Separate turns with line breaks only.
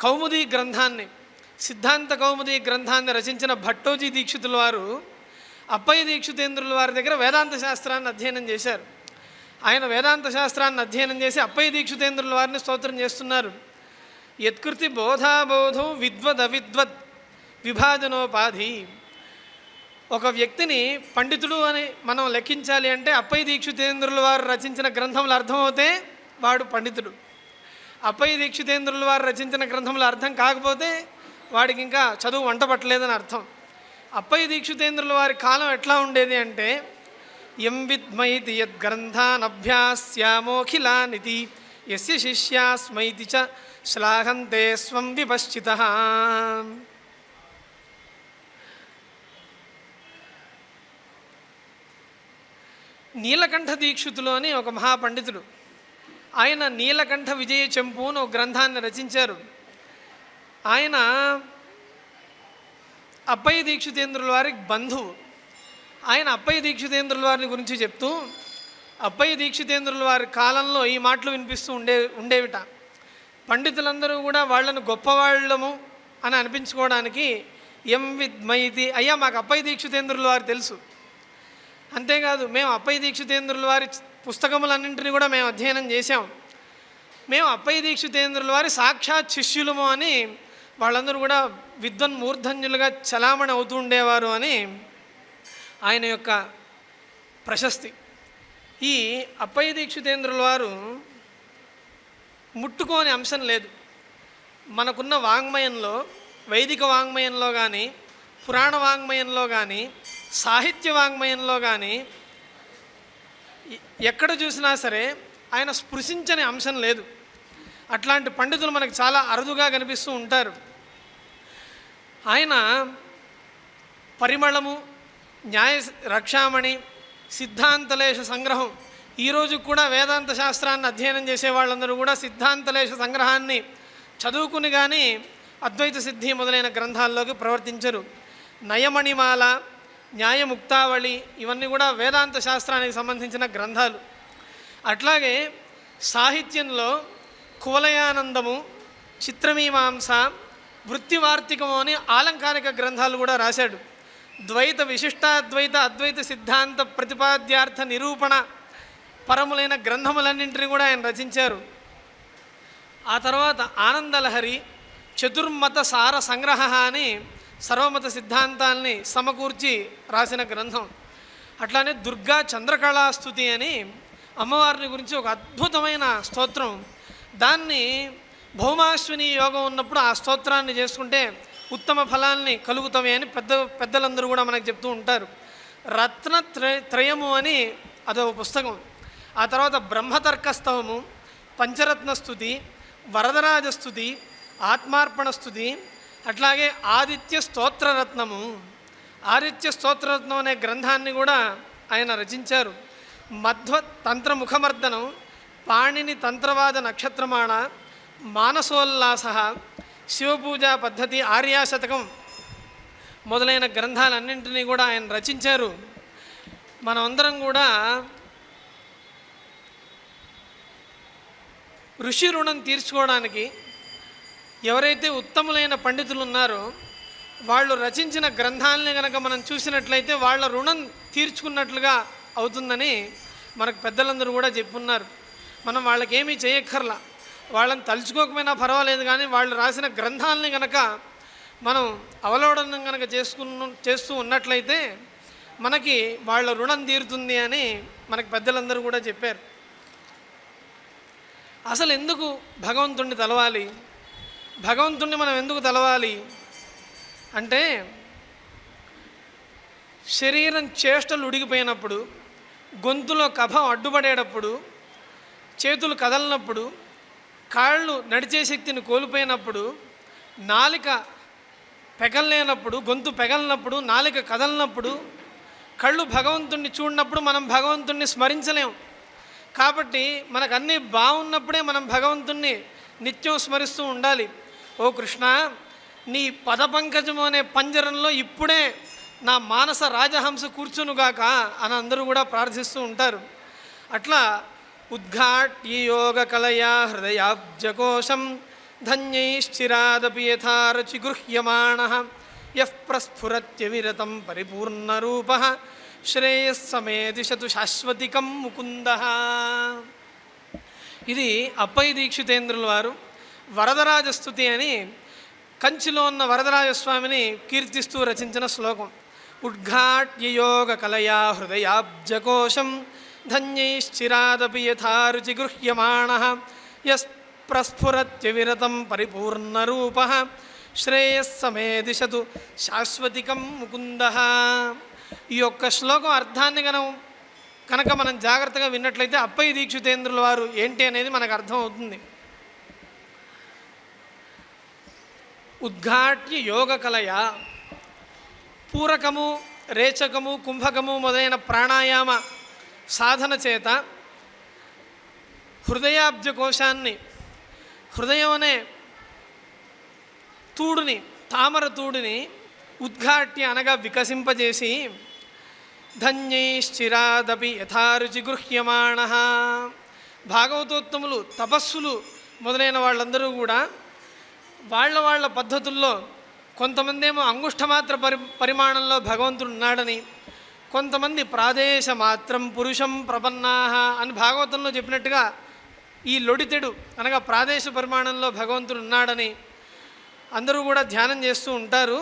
కౌముదీ గ్రంథాన్ని, సిద్ధాంత కౌముదీ గ్రంథాన్ని రచించిన భట్టోజీ దీక్షితుల వారు అప్పయ్య దీక్షితేంద్రుల వారి దగ్గర వేదాంత శాస్త్రాన్ని అధ్యయనం చేశారు. ఆయన వేదాంత శాస్త్రాన్ని అధ్యయనం చేసి అప్పయ్య దీక్షితేంద్రుల వారిని స్తోత్రం చేస్తున్నారు. యత్కృతి బోధాబోధో విద్వదవిద్వద్ విభాజనోపాధి. ఒక వ్యక్తిని పండితుడు అని మనం లెక్కించాలి అంటే అప్పయ్య దీక్షితేంద్రుల వారు రచించిన గ్రంథములు అర్థమవుతే వాడు పండితుడు. అప్పయ్య దీక్షితేంద్రుల వారు రచించిన గ్రంథములు అర్థం కాకపోతే వాడికి ఇంకా చదువు వంట పట్టలేదని అర్థం. అప్పయ్య దీక్షితేంద్రుల వారి కాలం ఎట్లా ఉండేది అంటే యం విద్మైతి యద్గ్రంథానభ్యాస్యామోఖిలానితి యస్య శిష్యాస్మైతి చ శ్లాఘంతే స్వం విపశ్చితః. నీలకంఠ దీక్షితులు అని ఒక మహాపండితుడు, ఆయన నీలకంఠ విజయ చెంపు అని ఒక గ్రంథాన్ని రచించారు. ఆయన అప్పయ్య దీక్షితేంద్రుల వారికి బంధువు. ఆయన అప్పయ్య దీక్షితేంద్రుల వారిని గురించి చెప్తూ అప్పయ్య దీక్షితేంద్రుల వారి కాలంలో ఈ మాటలు వినిపిస్తూ ఉండేవిట. పండితులందరూ కూడా వాళ్ళను గొప్పవాళ్ళము అని అనిపించుకోవడానికి ఎం విద్మైతి, అయ్యా మాకు అప్పయ్య దీక్షితేంద్రుల వారు తెలుసు, అంతేకాదు మేము అప్పయ్య దీక్షితేంద్రుల వారి పుస్తకములన్నింటినీ కూడా మేము అధ్యయనం చేశాం, మేము అప్పయ్య దీక్షితేంద్రుల వారి సాక్షాత్ శిష్యులము అని వాళ్ళందరూ కూడా విద్వన్మూర్ధన్యులుగా చలామణి అవుతూ ఉండేవారు అని ఆయన యొక్క ప్రశస్తి. ఈ అప్పయ్య దీక్షితేంద్రుల వారు ముట్టుకోని అంశం లేదు. మనకున్న వాంగ్మయంలో, వైదిక వాంగ్మయంలో కానీ, పురాణ వాంగ్మయంలో కానీ, సాహిత్య వాంగ్మయంలో కానీ ఎక్కడ చూసినా సరే ఆయన స్పృశించని అంశం లేదు. అట్లాంటి పండితులు మనకు చాలా అరుదుగా కనిపిస్తూ ఉంటారు. ఆయన పరిమళము, న్యాయ రక్షామణి, సిద్ధాంతలేశ సంగ్రహం, ఈరోజు కూడా వేదాంత శాస్త్రాన్ని అధ్యయనం చేసే వాళ్ళందరూ కూడా సిద్ధాంతలేశ సంగ్రహాన్ని చదువుకుని కానీ అద్వైత సిద్ధి మొదలైన గ్రంథాల్లోకి ప్రవర్తించరు. నయమణిమాల, న్యాయముక్తావళి ఇవన్నీ కూడా వేదాంత శాస్త్రానికి సంబంధించిన గ్రంథాలు. అట్లాగే సాహిత్యంలో కువలయానందము, చిత్రమీమాంస, వృత్తివార్తికము అని ఆలంకారిక గ్రంథాలు కూడా రాశాడు. ద్వైత విశిష్టాద్వైత అద్వైత సిద్ధాంత ప్రతిపాద్యార్థ నిరూపణ పరములైన గ్రంథములన్నింటినీ కూడా ఆయన రచించారు. ఆ తర్వాత ఆనందలహరి, చతుర్మత సార సంగ్రహ అని సర్వమత సిద్ధాంతాల్ని సమకూర్చి రాసిన గ్రంథం. అట్లానే దుర్గా చంద్రకళాస్తుతి అని అమ్మవారిని గురించి ఒక అద్భుతమైన స్తోత్రం. దాన్ని భౌమాశ్విని యోగం ఉన్నప్పుడు ఆ స్తోత్రాన్ని చేసుకుంటే ఉత్తమ ఫలాల్ని కలుగుతాయి అని పెద్దలందరూ కూడా మనకు చెప్తూ ఉంటారు. రత్నత్రయము అని అదొక పుస్తకం. ఆ తర్వాత బ్రహ్మతర్కస్తవము, పంచరత్నస్తుతి, వరదరాజస్తుతి, ఆత్మార్పణస్తుతి, అట్లాగే ఆదిత్య స్తోత్రరత్నము. ఆదిత్య స్తోత్రరత్నం అనే గ్రంథాన్ని కూడా ఆయన రచించారు. మధ్వ తంత్ర ముఖమర్దనం, పాణిని తంత్రవాద నక్షత్రమాణ, మానసోల్లాస, శివపూజా పద్ధతి, ఆర్యాశతకం మొదలైన గ్రంథాలన్నింటినీ కూడా ఆయన రచించారు. మనమందరం కూడా ఋషి రుణం తీర్చుకోవడానికి ఎవరైతే ఉత్తములైన పండితులు ఉన్నారో వాళ్ళు రచించిన గ్రంథాలని కనుక మనం చూసినట్లయితే వాళ్ళ రుణం తీర్చుకున్నట్లుగా అవుతుందని మనకు పెద్దలందరూ కూడా చెప్పున్నారు. మనం వాళ్ళకేమీ చేయక్కర్లా, వాళ్ళని తలుచుకోకపోయినా పర్వాలేదు, కానీ వాళ్ళు రాసిన గ్రంథాలని కనుక మనం అవలోడనం కనుక చేస్తూ ఉన్నట్లయితే మనకి వాళ్ళ రుణం తీరుతుంది అని మనకు పెద్దలందరూ కూడా చెప్పారు. అసలు ఎందుకు భగవంతుణ్ణి తలవాలి, భగవంతుణ్ణి మనం ఎందుకు తలవాలి అంటే, శరీరం చేష్టలు ఉడిగిపోయినప్పుడు, గొంతులో కఫం అడ్డుపడేటప్పుడు, చేతులు కదలనప్పుడు, కాళ్ళు నడిచే శక్తిని కోల్పోయినప్పుడు, నాలిక పెగలలేనప్పుడు, గొంతు పెగలనప్పుడు, నాలిక కదలనప్పుడు, కళ్ళు భగవంతుణ్ణి చూడనప్పుడు మనం భగవంతుణ్ణి స్మరించలేం. కాబట్టి మనకు అన్నీ బాగున్నప్పుడే మనం భగవంతుణ్ణి నిత్యం స్మరిస్తూ ఉండాలి. ఓ కృష్ణ, నీ పదపంకజము అనే పంజరంలో ఇప్పుడే నా మానస రాజహంస కూర్చునుగాక అని అందరూ కూడా ప్రార్థిస్తూ ఉంటారు. అట్లా ఉద్ఘాట్య యోగ కలయా హృదయాబ్జకోశం ధన్యైశ్చిరాదపి యథా రుచి గృహ్యమాణః యః ప్రస్ఫురత్యవిరతం పరిపూర్ణరూపః శ్రేయస్సమే దిశతు శాశ్వతికం ముకుందః. ఇది అప్పయ్య దీక్షితేంద్రుల వారు వరదరాజస్తుతి అని కంచిలో ఉన్న వరదరాజస్వామిని కీర్తిస్తూ రచించిన శ్లోకం. ఉద్ఘాట్య యోగ కలయా హృదయాబ్జకోశం ధన్యైశ్చిరాదపి యథా రుచి గృహ్యమాణః యః ప్రస్ఫురత్యవిరతం పరిపూర్ణరూపః శ్రేయస్సమే దిశతు శాశ్వతికం ముకుందః. ఈ యొక్క శ్లోకం అర్థాన్ని కనుక మనం జాగ్రత్తగా విన్నట్లయితే అప్పయ్య దీక్షితేంద్రుల వారు ఏంటి అనేది మనకు అర్థం అవుతుంది. ఉద్ఘాట్య యోగ కలయ, పూరకము, రేచకము, కుంభకము మొదలైన ప్రాణాయామ సాధన చేత హృదయాబ్జ కోశాన్ని, హృదయం అనే తూడుని, తామర తూడుని ఉద్ఘాట్య అనగా వికసింపజేసి ధన్యైశ్చిరాదపి యథారుచి గృహ్యమాణః. భాగవతోత్తములు, తపస్సులు మొదలైన వాళ్ళందరూ కూడా వాళ్ళ పద్ధతుల్లో కొంతమంది ఏమో అంగుష్ఠమాత్ర పరిమాణంలో భగవంతుడు ఉన్నాడని, కొంతమంది ప్రాదేశ మాత్రం పురుషం ప్రపన్నాహ అని భాగవతంలో చెప్పినట్టుగా ఈ లొడితెడు అనగా ప్రాదేశ పరిమాణంలో భగవంతుడు ఉన్నాడని అందరూ కూడా ధ్యానం చేస్తూ ఉంటారు.